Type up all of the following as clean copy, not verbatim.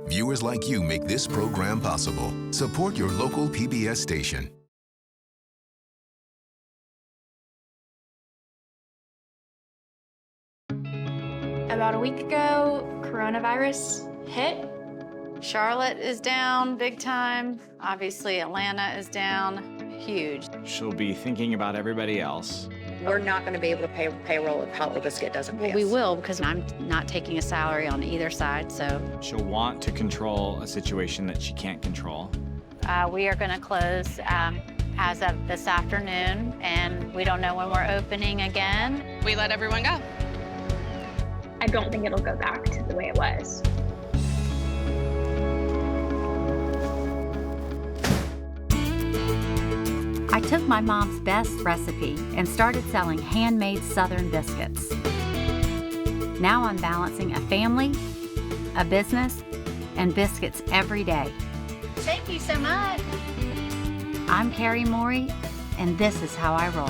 Viewers like you make this program possible. Support your local PBS station. About a week ago, coronavirus hit. Charlotte is down big time. Obviously, Atlanta is down huge. She'll be thinking about everybody else. We're not going to be able to pay payroll if Hot Little Biscuit doesn't pay us. We will, because I'm not taking a salary on either side, so. She'll want to control a situation that she can't control. We are going to close as of this afternoon, and we don't know when we're opening again. We let everyone go. I don't think it'll go back to the way it was. I took my mom's best recipe and started selling handmade Southern biscuits. Now I'm balancing a family, a business, and biscuits every day. Thank you so much. I'm Carrie Morey, and this is how I roll.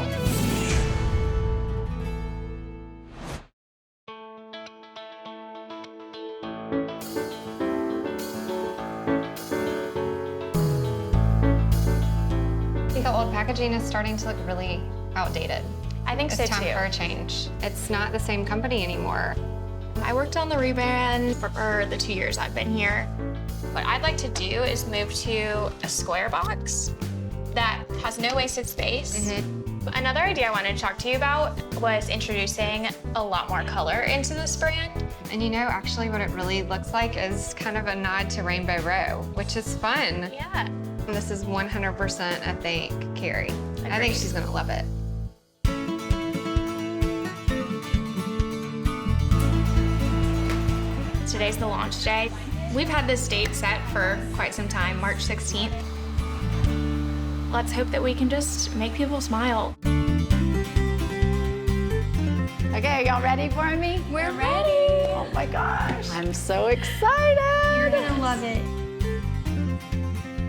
I think the old packaging is starting to look really outdated. I think so It's time too. for a change. It's not the same company anymore. I worked on the rebrand for the 2 years I've been here. What I'd like to do is move to a square box that has no wasted space. Another idea I wanted to talk to you about was introducing a lot more color into this brand. And you know, actually what it really looks like is kind of a nod to Rainbow Row, which is fun. Yeah. This is 100% a thank Carrie. I Agreed. think she's gonna love it. Today's the launch day. We've had this date set for quite some time, March 16th. Let's hope that we can just make people smile. Okay, y'all ready for me? We're ready. Oh my gosh, I'm so excited. You're gonna love it.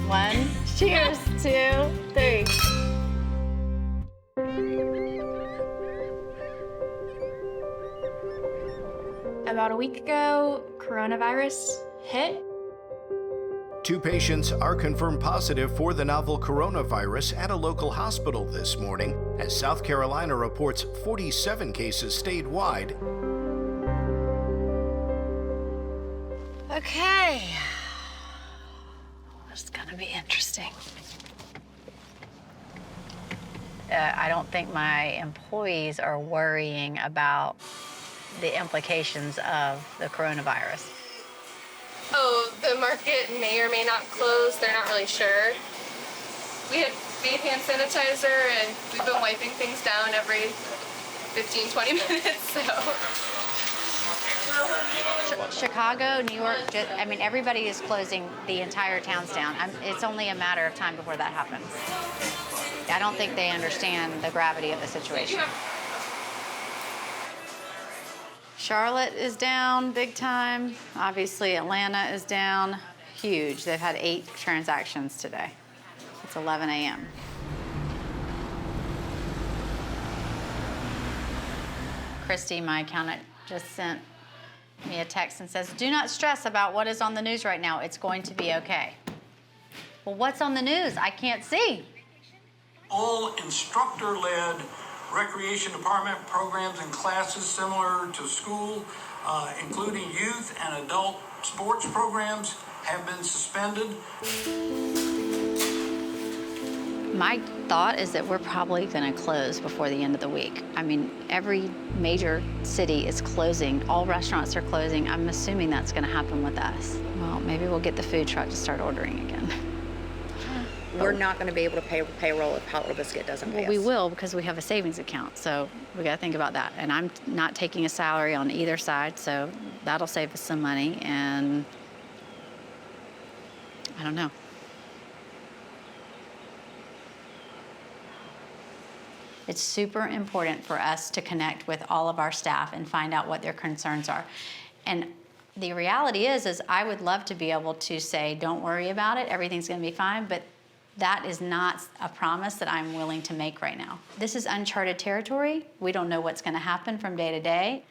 1, cheers, 2, 3. About a week ago, coronavirus hit. 2 patients are confirmed positive for the novel coronavirus at a local hospital this morning, as South Carolina reports 47 cases statewide. Okay. It's gonna be interesting. I don't think my employees are worrying about the implications of the coronavirus. Oh, the market may or may not close. They're not really sure. We had made hand sanitizer and we've been wiping things down every 15, 20 minutes, so. Chicago, New York, I mean, everybody is closing the entire towns down. It's only a matter of time before that happens. I don't think they understand the gravity of the situation. Charlotte is down big time. Obviously, Atlanta is down huge. They've had 8 transactions today. It's 11 a.m. Christy, my accountant, just sent me a text and says, do not stress about what is on the news right now. It's going to be okay. Well, what's on the news? I can't see. All instructor-led recreation department programs and classes similar to school, including youth and adult sports programs, have been suspended. My thought is that we're probably going to close before the end of the week. I mean, every major city is closing. All restaurants are closing. I'm assuming that's going to happen with us. Well, maybe we'll get the food truck to start ordering again. We're not going to be able to pay payroll if Hot Little Biscuit doesn't pay Well, we us. will, because we have a savings account, so we got to think about that. And I'm not taking a salary on either side, so that'll save us some money, and I don't know. It's super important for us to connect with all of our staff and find out what their concerns are. And the reality is I would love to be able to say, don't worry about it, everything's going to be fine, but that is not a promise that I'm willing to make right now. This is uncharted territory. We don't know what's going to happen from day to day.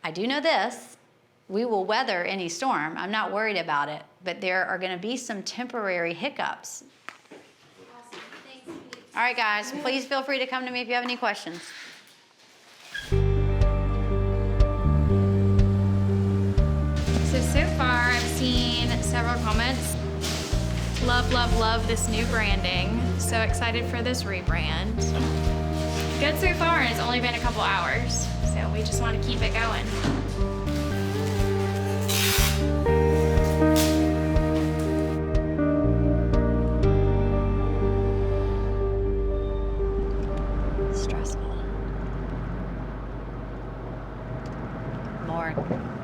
I do know this, We will weather any storm. I'm not worried about it, but there are going to be some temporary hiccups. All right, guys, please feel free to come to me if you have any questions. So far I've seen several comments. Love, love, love this new branding. So excited for this rebrand. Good so far, and it's only been a couple hours. So we just want to keep it going.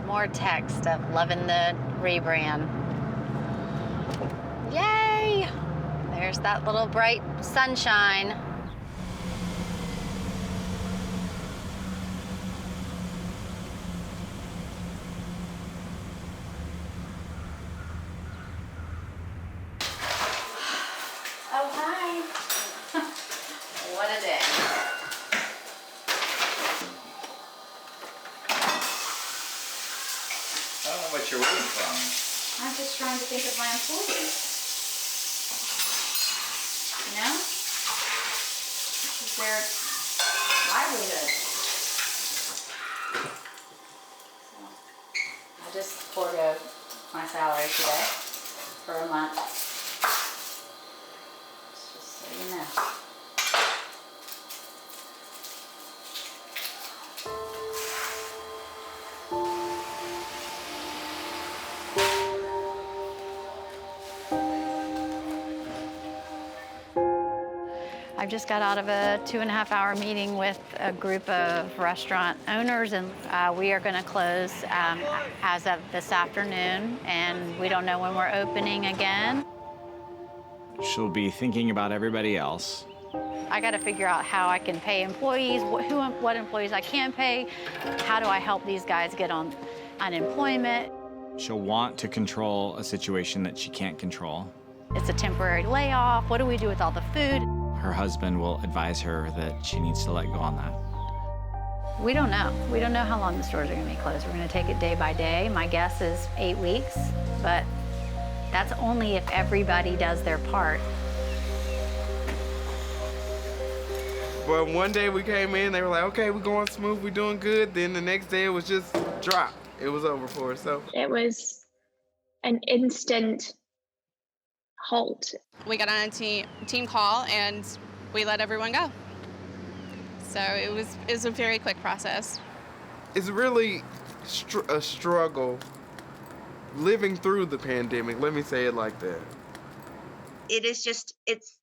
More text of loving the rebrand. Yay! There's that little bright sunshine. Oh, hi. What a day. I don't know what you're waiting from. I'm just trying to think of my employees. You know? This is their livelihood. So, I just forego my salary today for a month. Just so you know. I just got out of a 2.5-hour meeting with a group of restaurant owners, and we are going to close as of this afternoon, and we don't know when we're opening again. She'll be thinking about everybody else. I got to figure out how I can pay employees, what employees I can pay, how do I help these guys get on unemployment. She'll want to control a situation that she can't control. It's a temporary layoff. What do we do with all the food? Her husband will advise her that she needs to let go on that. We don't know. We don't know how long the stores are going to be closed. We're going to take it day by day. My guess is 8 weeks, but that's only if everybody does their part. But one day we came in, they were like, okay, we're going smooth, we're doing good. Then the next day it was just drop. It was over for us. So It was an instant halt. We got on a team call and we let everyone go. So it was a very quick process. it's really a struggle living through the pandemic. Let me say it like that. It is just, it's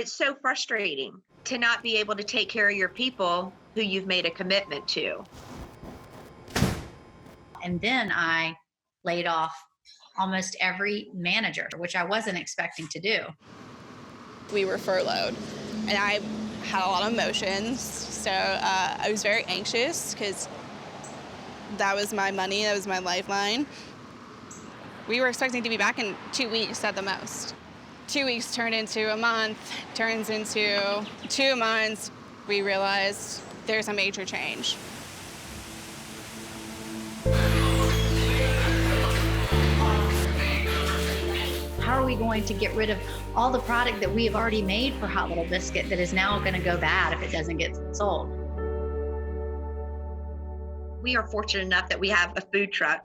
so frustrating to not be able to take care of your people who you've made a commitment to. And then I laid off almost every manager, which I wasn't expecting to do. We were furloughed, and I had a lot of emotions, so I was very anxious because that was my money, that was my lifeline. We were expecting to be back in 2 weeks at the most. 2 weeks turned into a month, turns into 2 months. We realized there's a major change. How are we going to get rid of all the product that we have already made for Hot Little Biscuit that is now going to go bad if it doesn't get sold? We are fortunate enough that we have a food truck.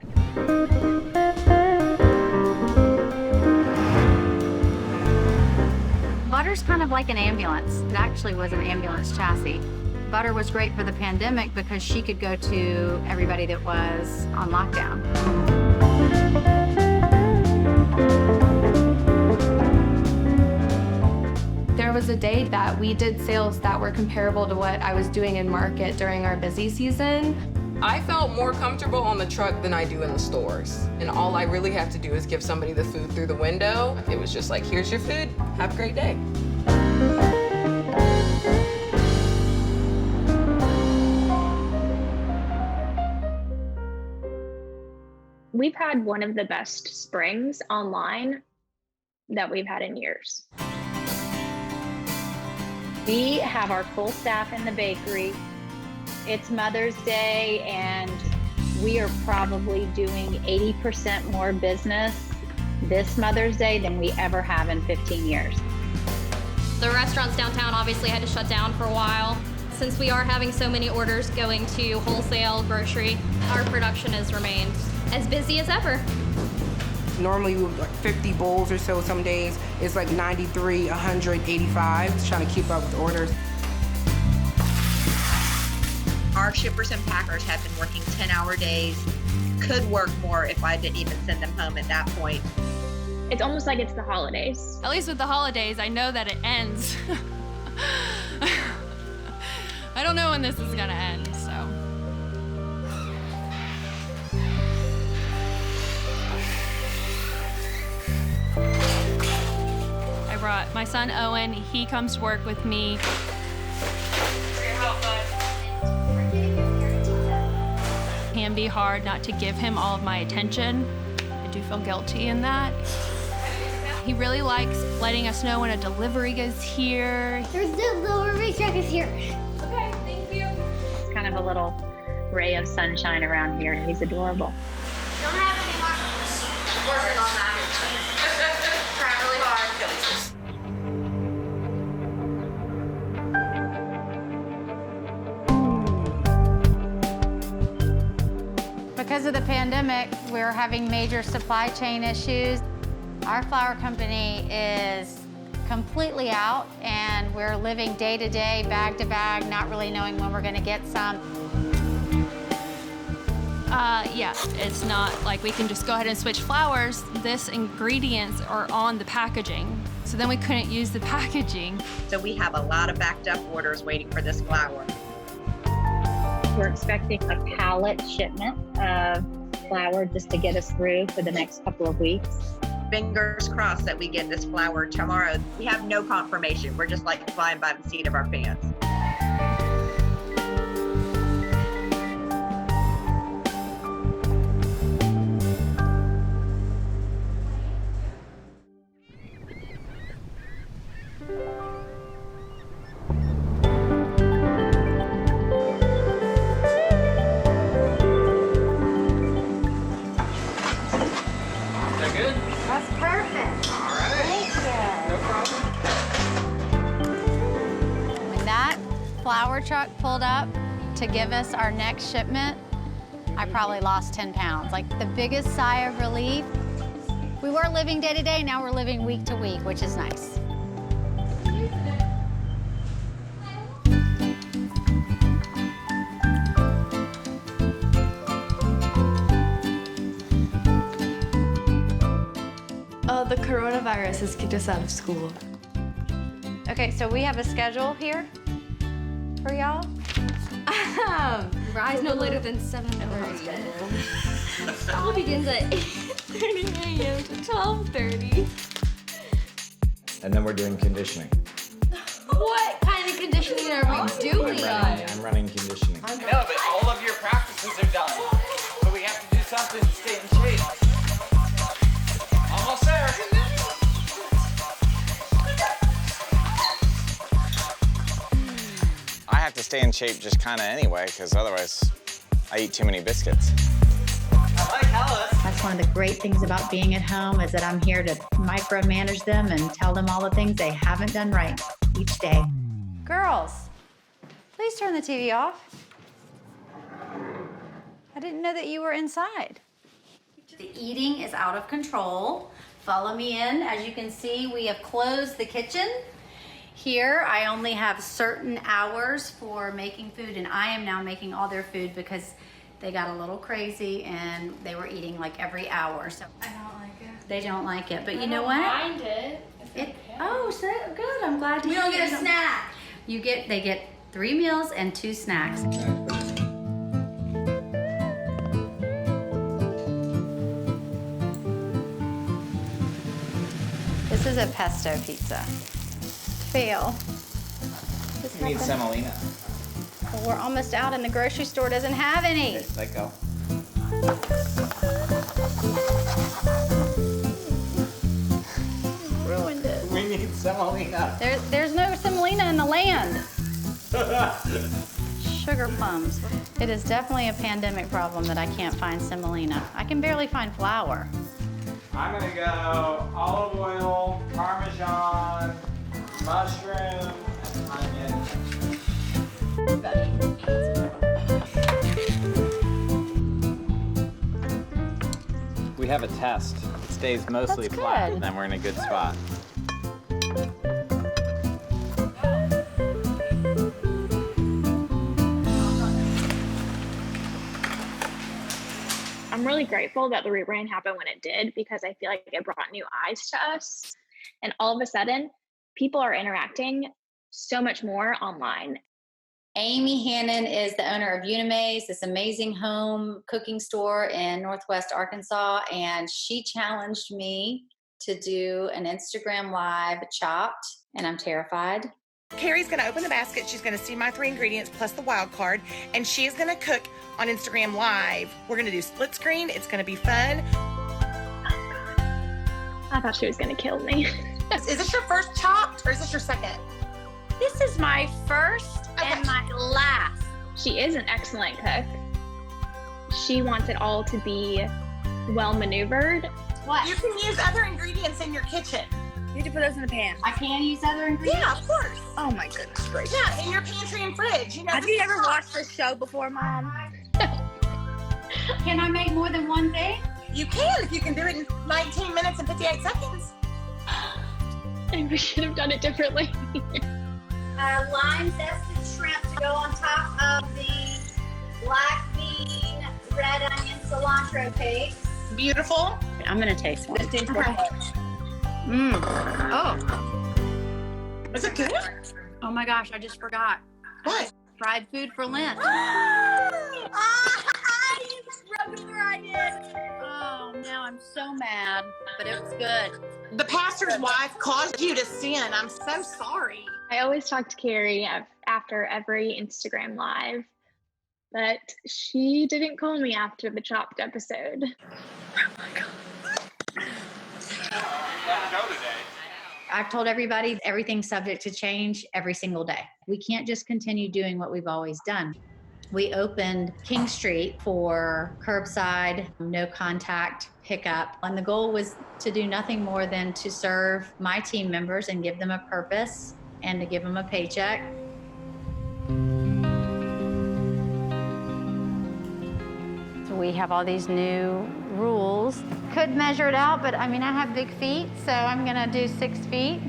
Butter's kind of like an ambulance. It actually was an ambulance chassis. Butter was great for the pandemic because she could go to everybody that was on lockdown. There was a day that we did sales that were comparable to what I was doing in market during our busy season. I felt more comfortable on the truck than I do in the stores. And all I really have to do is give somebody the food through the window. It was just like, here's your food, have a great day. We've had one of the best springs online that we've had in years. We have our full staff in the bakery. It's Mother's Day, and We are probably doing 80% more business this Mother's Day than we ever have in 15 years. The restaurants downtown obviously had to shut down for a while. Since we are having so many orders going to wholesale, grocery, our production has remained as busy as ever. Normally we would like 50 bowls or so some days. It's like 93, 185, just trying to keep up with orders. Our shippers and packers have been working 10-hour days. Could work more if I didn't even send them home at that point. It's almost like it's the holidays. At least with the holidays, I know that it ends. I don't know when this is gonna end, so. I brought my son Owen. He comes to work with me. It can be hard not to give him all of my attention. I do feel guilty in that. He really likes letting us know when a delivery is here. There's the delivery truck is here. Okay, thank you. It's kind of a little ray of sunshine around here. He's adorable. Don't have any more. Working on that. Trying really hard. Because of the pandemic, we're having major supply chain issues. Our flour company is completely out, and we're living day to day, bag to bag, not really knowing when we're gonna get some. Yeah, it's not like we can just go ahead and switch flours. This ingredients are on the packaging, so then we couldn't use the packaging. So we have a lot of backed up orders waiting for this flour. We're expecting a pallet shipment of flour just to get us through for the next couple of weeks. Fingers crossed that we get this flour tomorrow. We have no confirmation. We're just like flying by the seat of our pants. That's perfect. All right. Thank you. No problem. When that flour truck pulled up to give us our next shipment, I probably lost 10 pounds. Like the biggest sigh of relief. We were living day to day, now we're living week to week, which is nice. The coronavirus has kicked us out of school. Okay, so we have a schedule here for y'all. Rise no later than 7:30. School begins at 8:30 a.m. to 12:30. And then we're doing conditioning. What kind of conditioning are we doing? I'm running conditioning. I know, but all of your practices are done. So we have to do something to stay in shape. Almost there. I have to stay in shape just kind of anyway, because otherwise I eat too many biscuits. I like Alice. That's one of the great things about being at home is that I'm here to micromanage them and tell them all the things they haven't done right each day. Girls, please turn the TV off. I didn't know that you were inside. The eating is out of control. Follow me in. As you can see, we have closed the kitchen. Here, I only have certain hours for making food, and I am now making all their food because they got a little crazy and they were eating like every hour. So I don't like it. they don't like it, but you know what? I don't mind it. Oh, so good. I'm glad to We hear don't get a you. snack. They get 3 meals and 2 snacks. This is a pesto pizza. Fail. You need semolina. Well, we're almost out and the grocery store doesn't have any. Let go. Ruined it. We need semolina. There's no semolina in the land. Shut sugar plums. It is definitely a pandemic problem that I can't find semolina. I can barely find flour. I'm gonna go olive oil, Parmesan, mushroom, and onion. We have a test. It stays mostly That's flat, good. then we're in a good spot. I'm really grateful that the rebrand happened when it did, because I feel like it brought new eyes to us. And all of a sudden, people are interacting so much more online. Amy Hannon is the owner of Unimaze, this amazing home cooking store in Northwest Arkansas, and she challenged me to do an Instagram Live Chopped, and I'm terrified. Carrie's gonna open the basket. She's gonna see my 3 ingredients plus the wild card, and she is gonna cook on Instagram Live. We're gonna do split screen. It's gonna be fun. I thought she was gonna kill me. Is this your first chopped, or is this your second? This is my first and my last. She is an excellent cook. She wants it all to be well maneuvered. What? You can use other ingredients in your kitchen. You need to put those in the pan. I can use other ingredients? Yeah, of course. Oh my goodness gracious. Yeah, in your pantry and fridge. You know. Have you ever watched this show before, Mom? Can I make more than one thing? You can if you can do it in 19 minutes and 58 seconds. And we should have done it differently. Lime zested shrimp to go on top of the black bean, red onion, cilantro paste. Beautiful. I'm gonna taste one. Oh. Is it good? Oh my gosh, I just forgot. What? Fried food for Lent. Oh, now I'm so mad, but it was good. The pastor's wife caused you to sin. I'm so sorry. I always talk to Carrie after every Instagram Live, but she didn't call me after the Chopped episode. I've told everybody everything's subject to change every single day. We can't just continue doing what we've always done. We opened King Street for curbside, no contact pickup. And the goal was to do nothing more than to serve my team members and give them a purpose and to give them a paycheck. So we have all these new rules. Could measure it out, but I mean, I have big feet, so I'm gonna do 6 feet.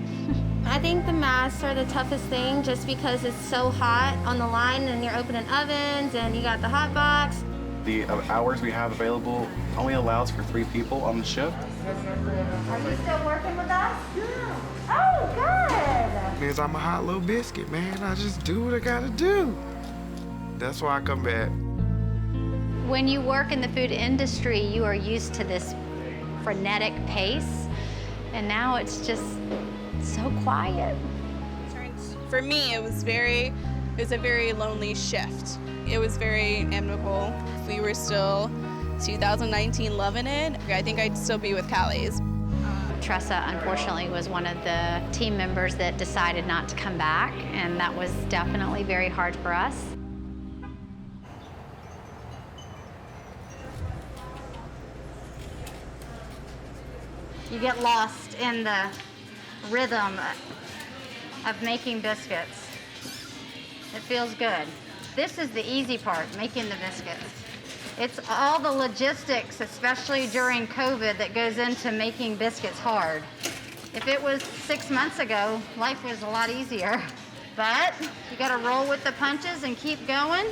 I think the masks are the toughest thing just because it's so hot on the line and you're opening ovens and you got the hot box. The hours we have available only allows for 3 people on the shift. Are you still working with us? Yeah. Oh, good. Means I'm a hot little biscuit, man. I just do what I gotta do. That's why I come back. When you work in the food industry, you are used to this frenetic pace, and now it's just so quiet. For me, it was a very lonely shift. It was very amicable. If we were still 2019 loving it, I think I'd still be with Callie's. Tressa, unfortunately, was one of the team members that decided not to come back, and that was definitely very hard for us. You get lost in the rhythm of making biscuits. It feels good. This is the easy part, making the biscuits. It's all the logistics, especially during COVID, that goes into making biscuits hard. If it was 6 months ago, life was a lot easier. But you gotta roll with the punches and keep going.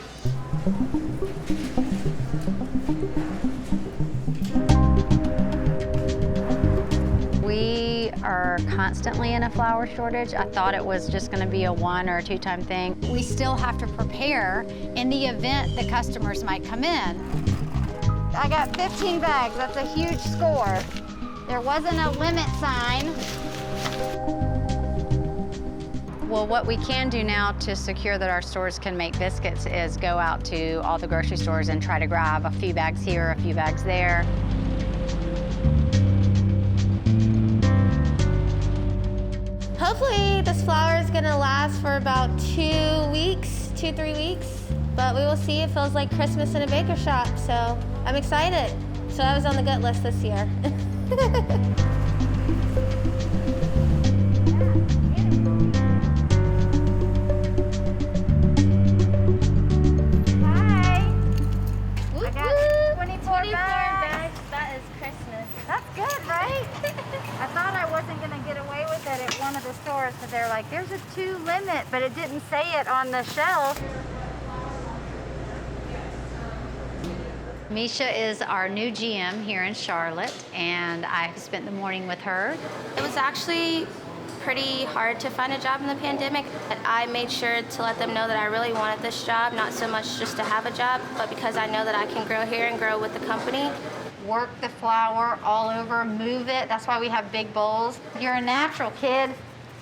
We are constantly in a flour shortage. I thought it was just gonna be a 1 or 2 time thing. We still have to prepare in the event that customers might come in. I got 15 bags, that's a huge score. There wasn't a limit sign. Well, what we can do now to secure that our stores can make biscuits is go out to all the grocery stores and try to grab a few bags here, a few bags there. Hopefully this flour is gonna last for about 2 weeks, 2-3 weeks. But we will see. It feels like Christmas in a baker shop, so I'm excited. So I was on the gut list this year. Hi. I got 24 bags. That is Christmas. That's good, right? I thought I wasn't going to get away with it at one of the stores because they're like, there's a 2 limit, but it didn't say it on the shelf. Misha is our new GM here in Charlotte, and I spent the morning with her. It was actually pretty hard to find a job in the pandemic. I made sure to let them know that I really wanted this job, not so much just to have a job, but because I know that I can grow here and grow with the company. Work the flour all over, move it. That's why we have big bowls. You're a natural, kid.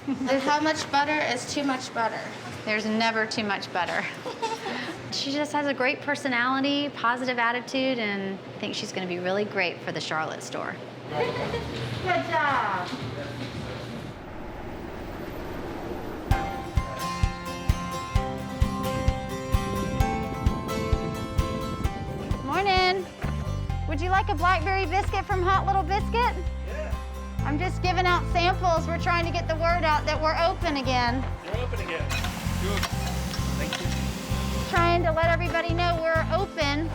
And how much butter is too much butter? There's never too much butter. She just has a great personality, positive attitude, and I think she's going to be really great for the Charlotte store. Good job. Morning. Would you like a blackberry biscuit from Hot Little Biscuit? Yeah. I'm just giving out samples. We're trying to get the word out that we're open again. You're open again. Good. Thank you. Trying to let everybody know we're open.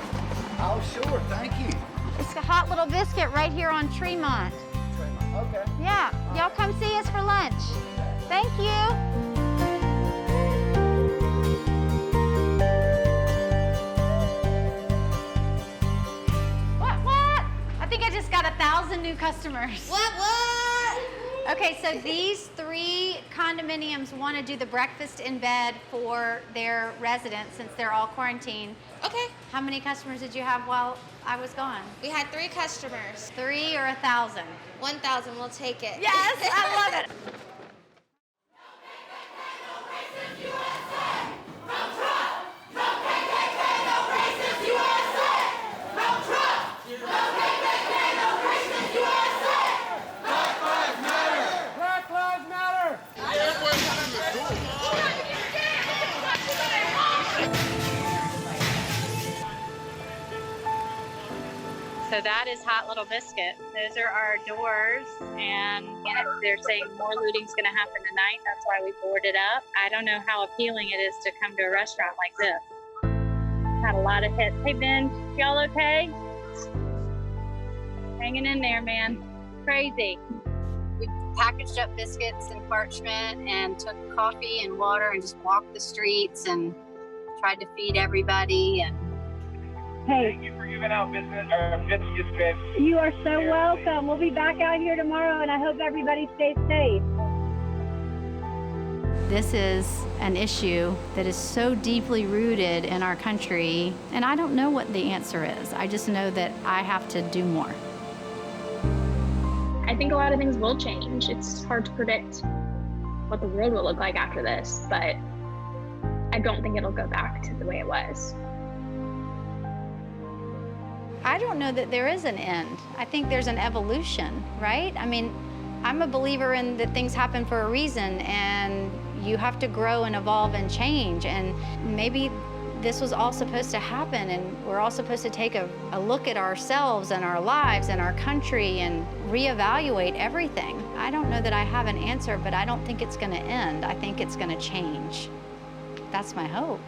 Oh, sure. Thank you. It's a Hot Little Biscuit right here on Tremont. Okay. Yeah. Y'all come see us for lunch. Thank you. I think I just got 1,000 new customers. What? Okay, so these 3 condominiums want to do the breakfast in bed for their residents since they're all quarantined. Okay. How many customers did you have while I was gone? We had 3 customers. 3 or 1,000? 1,000, we'll take it. Yes, I love it. So that is Hot Little Biscuit. Those are our doors, and they're saying more looting's gonna happen tonight. That's why we boarded up. I don't know how appealing it is to come to a restaurant like this. Had a lot of hits. Hey Ben, y'all okay? Hanging in there, man. Crazy. We packaged up biscuits and parchment and took coffee and water and just walked the streets and tried to feed everybody. And hey, thank you for giving out biscuits, Ben. You are so welcome. We'll be back out here tomorrow, and I hope everybody stays safe. this is an issue that is so deeply rooted in our country, and I don't know what the answer is. I just know that I have to do more. I think a lot of things will change. It's hard to predict what the world will look like after this, but I don't think it'll go back to the way it was. I don't know that there is an end. I think there's an evolution, right? I mean, I'm a believer in that things happen for a reason, and you have to grow and evolve and change, and maybe this was all supposed to happen, and we're all supposed to take a look at ourselves and our lives and our country and reevaluate everything. I don't know that I have an answer, but I don't think it's gonna end. I think it's gonna change. That's my hope.